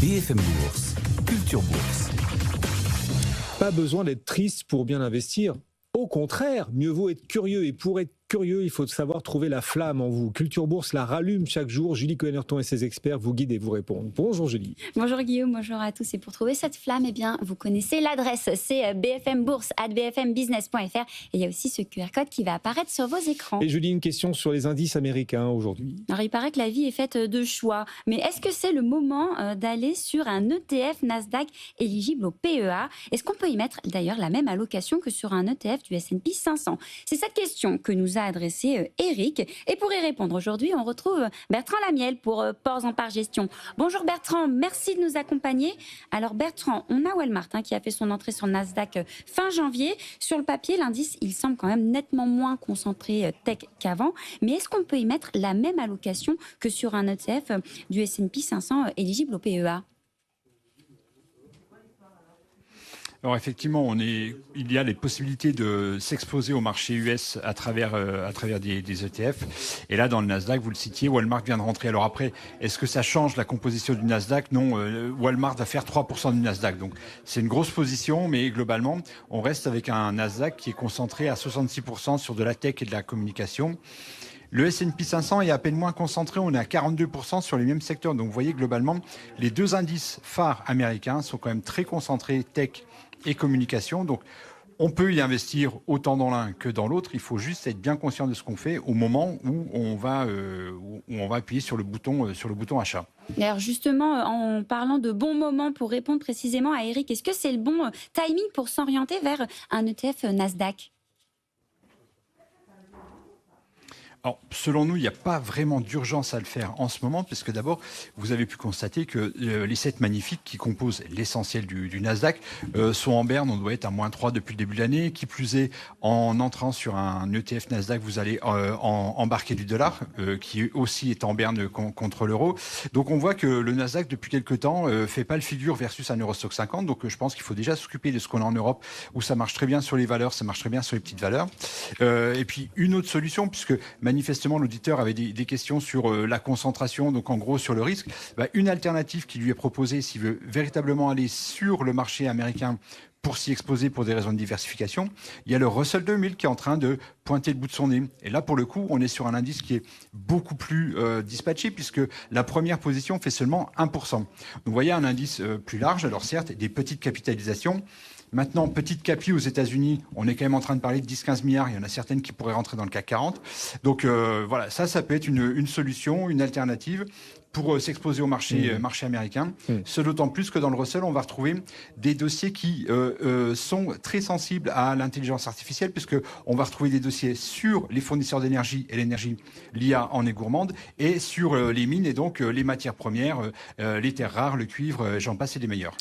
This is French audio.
BFM Bourse, Culture Bourse. Pas besoin d'être triste pour bien investir. Au contraire, mieux vaut être curieux. Et pour être curieux, il faut savoir trouver la flamme en vous. Culture Bourse la rallume chaque jour. Julie Cohennerton et ses experts vous guident et vous répondent. Bonjour Julie. Bonjour Guillaume, bonjour à tous. Et pour trouver cette flamme, eh bien, vous connaissez l'adresse. C'est bfmbourse@bfmbusiness.fr. Et il y a aussi ce QR code qui va apparaître sur vos écrans. Et Julie, une question sur les indices américains aujourd'hui. Alors, il paraît que la vie est faite de choix. Mais est-ce que c'est le moment d'aller sur un ETF Nasdaq éligible au PEA? Est-ce qu'on peut y mettre d'ailleurs la même allocation que sur un ETF du S&P 500? C'est cette question que nous a adressée Eric. Et pour y répondre aujourd'hui, on retrouve Bertrand Lamiel pour Ports en Part Gestion. Bonjour Bertrand, merci de nous accompagner. Alors Bertrand, on a Walmart qui a fait son entrée sur Nasdaq fin janvier. Sur le papier, l'indice, il semble quand même nettement moins concentré tech qu'avant. Mais est-ce qu'on peut y mettre la même allocation que sur un ETF du S&P 500 éligible au PEA? Alors effectivement, il y a les possibilités de s'exposer au marché US à travers des ETF. Et là, dans le Nasdaq, vous le citiez, Walmart vient de rentrer. Alors après, est-ce que ça change la composition du Nasdaq? Non, Walmart va faire 3% du Nasdaq. Donc c'est une grosse position, mais globalement, on reste avec un Nasdaq qui est concentré à 66% sur de la tech et de la communication. Le S&P 500 est à peine moins concentré, on est à 42% sur les mêmes secteurs. Donc vous voyez, globalement, les deux indices phares américains sont quand même très concentrés tech et communication. Donc on peut y investir autant dans l'un que dans l'autre. Il faut juste être bien conscient de ce qu'on fait au moment où on va appuyer sur le bouton achat. Et alors justement, en parlant de bons moments pour répondre précisément à Eric, est-ce que c'est le bon timing pour s'orienter vers un ETF Nasdaq ? Alors, selon nous, il n'y a pas vraiment d'urgence à le faire en ce moment, puisque d'abord, vous avez pu constater que les 7 magnifiques qui composent l'essentiel du Nasdaq sont en berne. On doit être à -3 depuis le début de l'année. Qui plus est, en entrant sur un ETF Nasdaq, vous allez embarquer du dollar, qui aussi est en berne contre l'euro. Donc, on voit que le Nasdaq, depuis quelques temps, fait pas le figure versus un Eurostoxx 50. Donc, je pense qu'il faut déjà s'occuper de ce qu'on a en Europe, où ça marche très bien sur les valeurs, ça marche très bien sur les petites valeurs. Et puis, une autre solution, puisque manifestement, l'auditeur avait des questions sur la concentration, donc en gros sur le risque. Une alternative qui lui est proposée s'il veut véritablement aller sur le marché américain pour s'y exposer pour des raisons de diversification, il y a le Russell 2000 qui est en train de pointer le bout de son nez. Et là, pour le coup, on est sur un indice qui est beaucoup plus dispatché, puisque la première position fait seulement 1%. Donc, vous voyez un indice plus large, alors certes, des petites capitalisations. Maintenant, petite capi aux États-Unis, on est quand même en train de parler de 10-15 milliards. Il y en a certaines qui pourraient rentrer dans le CAC 40. Donc voilà, ça peut être une solution, une alternative pour s'exposer au marché américain. Ce d'autant plus que dans le Russell, on va retrouver des dossiers qui sont très sensibles à l'intelligence artificielle, puisque on va retrouver des dossiers sur les fournisseurs d'énergie et l'énergie, l'IA en est gourmande, et sur les mines et donc les matières premières, les terres rares, le cuivre, j'en passe et des meilleurs.